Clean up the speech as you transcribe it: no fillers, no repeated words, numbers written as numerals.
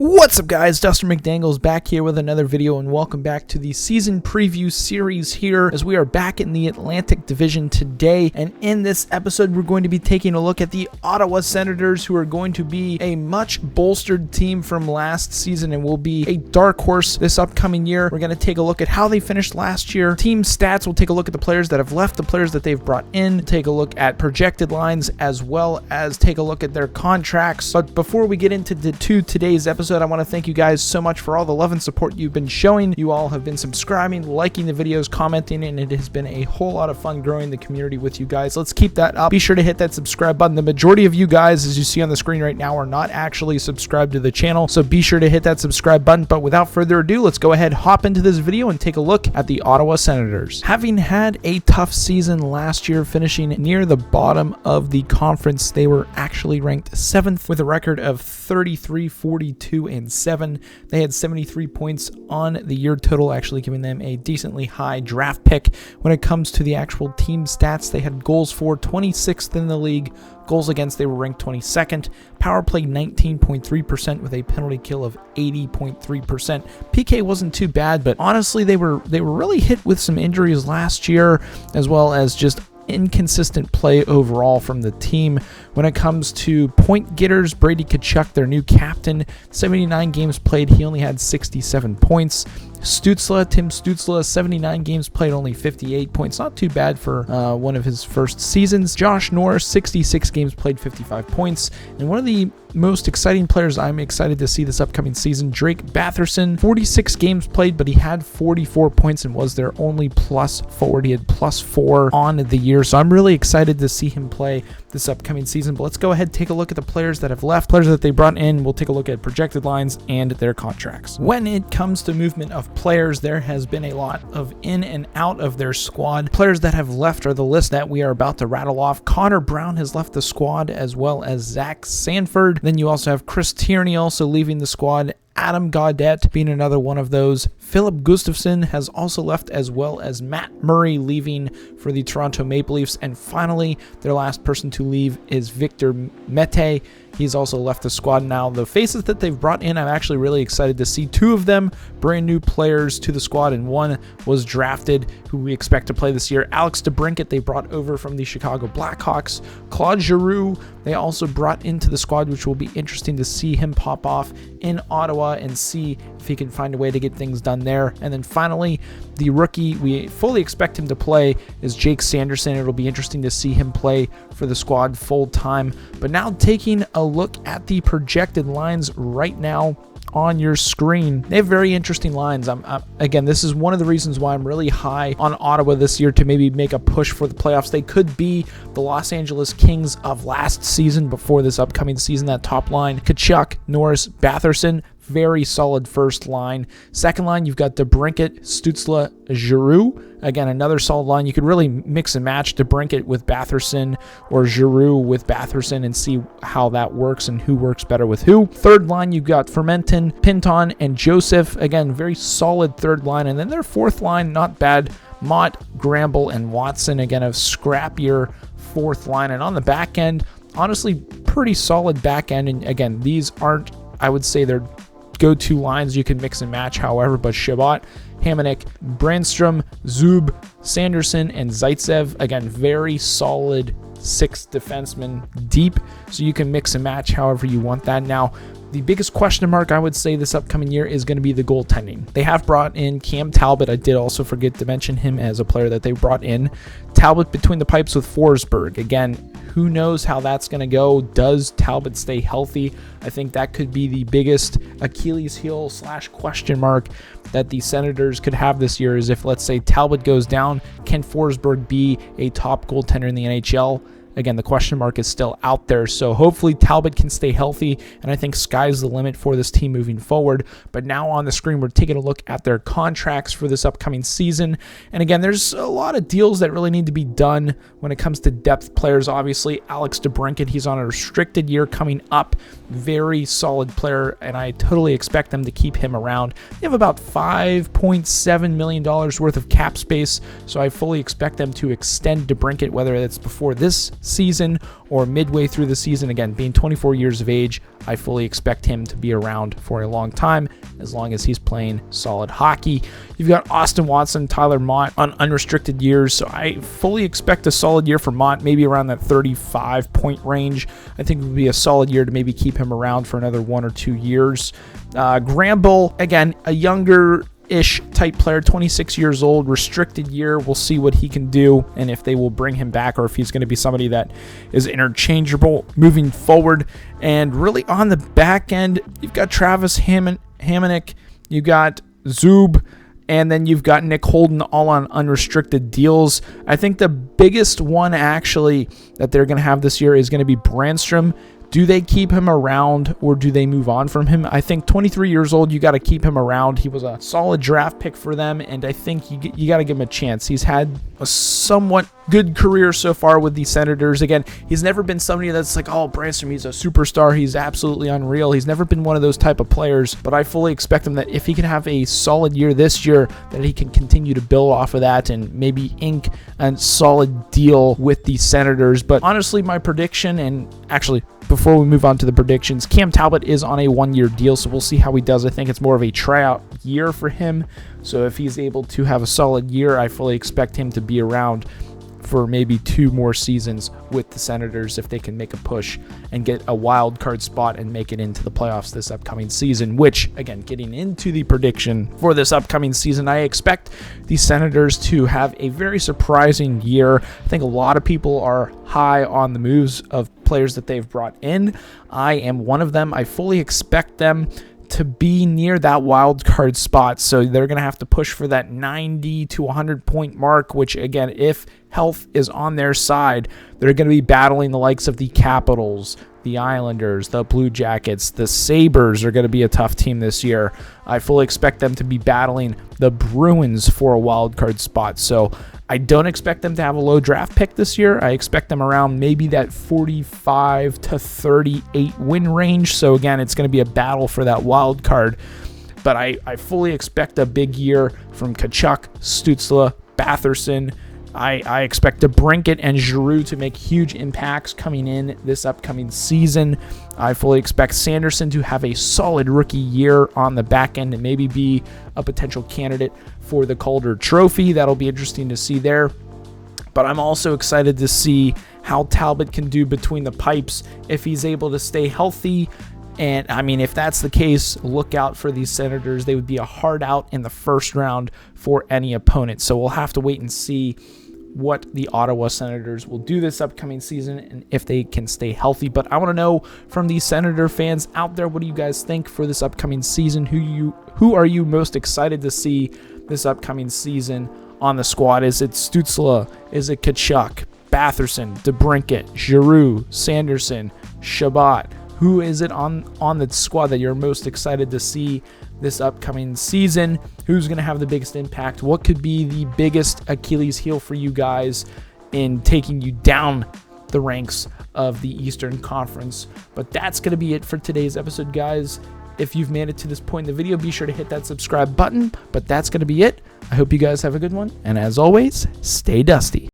What's up, guys? Dustin McDaniels back here with another video, and welcome back to the season preview series here as we are back in the Atlantic Division today. And in this episode, we're going to be taking a look at the Ottawa Senators, who are going to be a much bolstered team from last season and will be a dark horse this upcoming year. We're going to take a look at how they finished last year, team stats. We'll take a look at the players that have left, the players that they've brought in, take a look at projected lines, as well as take a look at their contracts. But before we get into today's episode, I want to thank you guys so much for all the love and support you've been showing. You all have been subscribing, liking the videos, commenting, and it has been a whole lot of fun growing the community with you guys. Let's keep that up. Be sure to hit that subscribe button. The majority of you guys, as you see on the screen right now, are not actually subscribed to the channel, so be sure to hit that subscribe button. But without further ado, let's go ahead, hop into this video and take a look at the Ottawa Senators. Having had a tough season last year, finishing near the bottom of the conference, they were actually ranked 7th with a record of 33, 42, and 7. They had 73 points on the year total, actually giving them a decently high draft pick. When it comes to the actual team stats, they had goals for 26th in the league. Goals against, they were ranked 22nd. Power play 19.3% with a penalty kill of 80.3%. PK wasn't too bad, but honestly, they were really hit with some injuries last year, as well as just inconsistent play overall from the team. When it comes to point getters, Brady Tkachuk, their new captain, 79 games played, he only had 67 points. Tim Stützle, 79 games played, only 58 points. Not too bad for one of his first seasons. Josh Norris, 66 games played, 55 points. And one of the most exciting players I'm excited to see this upcoming season, Drake Batherson, 46 games played, but he had 44 points and was their only plus forward. He had +4 on the year, so I'm really excited to see him play this upcoming season. But let's go ahead and take a look at the players that have left, players that they brought in. We'll take a look at projected lines and their contracts. When it comes to movement of players, there has been a lot of in and out of their squad. Players that have left are the list that we are about to rattle off. Connor Brown has left the squad, as well as Zach Sanford. Then you also have Chris Tierney also leaving the squad. Adam Gaudette being another one of those. Philip Gustafsson has also left, as well as Matt Murray leaving for the Toronto Maple Leafs. And finally, their last person to leave is Victor Mete. He's also left the squad. Now, the faces that they've brought in, I'm actually really excited to see. 2 of them brand new players to the squad, and 1 was drafted, who we expect to play this year. Alex DeBrincat, they brought over from the Chicago Blackhawks. Claude Giroux, they also brought into the squad, which will be interesting to see him pop off in Ottawa and see if he can find a way to get things done there. And then finally, the rookie we fully expect him to play is Jake Sanderson. It'll be interesting to see him play for the squad full time. But now taking a look at the projected lines right now on your screen, they have very interesting lines. Again, this is one of the reasons why I'm really high on Ottawa this year to maybe make a push for the playoffs. They could be the Los Angeles Kings of last season before this upcoming season. That top line, Tkachuk, Norris, Batherson, very solid first line. Second line, you've got DeBrincat, Stützle, Giroux. Again, another solid line. You could really mix and match DeBrincat with Batherson or Giroux with Batherson and see how that works and who works better with who. Third line, you've got Fermenton, Pinton, and Joseph. Again, very solid third line. And then their fourth line, not bad. Mott, Gramble, and Watson. Again, a scrappier fourth line. And on the back end, honestly, pretty solid back end. And again, these aren't, I would say, they're go-to lines you can mix and match, however, but Shabbat, Hamonic, Brandstrom, Zub, Sanderson, and Zaitsev, again, very solid 6 defensemen deep, so you can mix and match however you want that. Now, the biggest question mark I would say this upcoming year is going to be the goaltending. They have brought in Cam Talbot. I did also forget to mention him as a player that they brought in. Talbot between the pipes with Forsberg. Again, who knows how that's going to go? Does Talbot stay healthy? I think that could be the biggest Achilles heel / question mark that the Senators could have this year, is if, let's say, Talbot goes down, can Forsberg be a top goaltender in the NHL? Again, the question mark is still out there, so hopefully Talbot can stay healthy, and I think sky's the limit for this team moving forward. But now on the screen, we're taking a look at their contracts for this upcoming season. And again, there's a lot of deals that really need to be done when it comes to depth players. Obviously, Alex DeBrincat, he's on a restricted year coming up. Very solid player, and I totally expect them to keep him around. They have about $5.7 million worth of cap space, so I fully expect them to extend DeBrincat, whether it's before this season or midway through the season. Again, being 24 years of age, I fully expect him to be around for a long time as long as he's playing solid hockey. You've got Austin Watson, Tyler Mott on unrestricted years, so I fully expect a solid year for Mott, maybe around that 35-point range. I think it would be a solid year to maybe keep him around for another 1 or 2 years. Granville, again, a younger-ish type player, 26 years old, restricted year. We'll see what he can do and if they will bring him back or if he's going to be somebody that is interchangeable moving forward. And really on the back end, you've got Travis Hamonic, you've got Zub, and then you've got Nick Holden all on unrestricted deals. I think the biggest one actually that they're going to have this year is going to be Brandstrom. Do they keep him around or do they move on from him? I think 23 years old, you got to keep him around. He was a solid draft pick for them, and I think you got to give him a chance. He's had a somewhat good career so far with the Senators. Again, he's never been somebody that's like, oh, Brandstrom, he's a superstar. He's absolutely unreal. He's never been one of those type of players, but I fully expect him that if he can have a solid year this year, that he can continue to build off of that and maybe ink a solid deal with the Senators. But honestly, my prediction, and actually, before we move on to the predictions, Cam Talbot is on a 1-year deal, so we'll see how he does. I think it's more of a tryout year for him. So if he's able to have a solid year, I fully expect him to be around for maybe 2 more seasons with the Senators if they can make a push and get a wild card spot and make it into the playoffs this upcoming season, which, again, getting into the prediction for this upcoming season, I expect the Senators to have a very surprising year. I think a lot of people are high on the moves of players that they've brought in. I am one of them. I fully expect them to be near that wild card spot, so they're going to have to push for that 90 to 100 point mark, which, again, if health is on their side, they're going to be battling the likes of the Capitals, the Islanders, the Blue Jackets. The Sabres are going to be a tough team this year. I fully expect them to be battling the Bruins for a wild card spot, so I don't expect them to have a low draft pick this year. I expect them around maybe that 45 to 38 win range. So again, it's going to be a battle for that wild card. But I fully expect a big year from Tkachuk, Stützle, Batherson. I expect DeBrincat and Giroux to make huge impacts coming in this upcoming season. I fully expect Sanderson to have a solid rookie year on the back end and maybe be a potential candidate for the Calder Trophy. That'll be interesting to see there. But I'm also excited to see how Talbot can do between the pipes if he's able to stay healthy. And, I mean, if that's the case, look out for these Senators. They would be a hard out in the first round for any opponent. So we'll have to wait and see what the Ottawa Senators will do this upcoming season and if they can stay healthy. But I want to know from these Senator fans out there, what do you guys think for this upcoming season? Who are you most excited to see this upcoming season on the squad? Is it Stützle? Is it Tkachuk, Batherson, DeBrincat, Giroux, Sanderson, Shabbat? Who is it on the squad that you're most excited to see this upcoming season? Who's going to have the biggest impact? What could be the biggest Achilles heel for you guys in taking you down the ranks of the Eastern Conference? But that's going to be it for today's episode, guys. If you've made it to this point in the video, be sure to hit that subscribe button. But that's going to be it. I hope you guys have a good one. And as always, stay dusty.